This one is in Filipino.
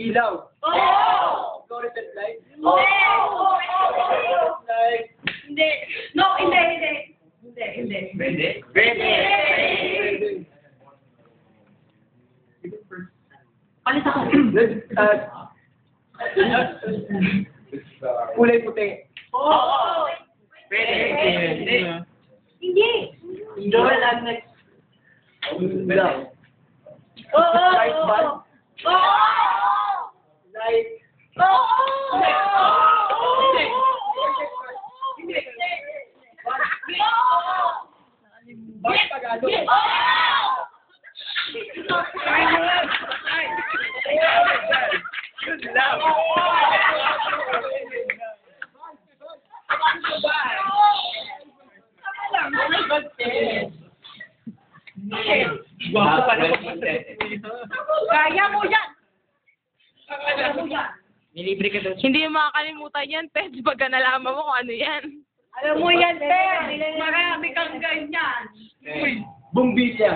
Ilaw. Oo! Fluorescent light. Oo! Light. Hindi. No, hindi. Pwede. Palit ako. Kulay puti. Oo! Pwede. Hindi. Joel and next. Ilaw. Oo! Light bulb. Oo! Light. Oo! Hindi. Bakit Tagalog? Good love. Kaya mo yan! Kaya mo yan! Nilibre ka doon. Hindi mo makakalimutan yan, Peds, pagka nalaman mo kung ano yan. Alam mo yan, Ter! Marami kang ganyan! Bumbilya.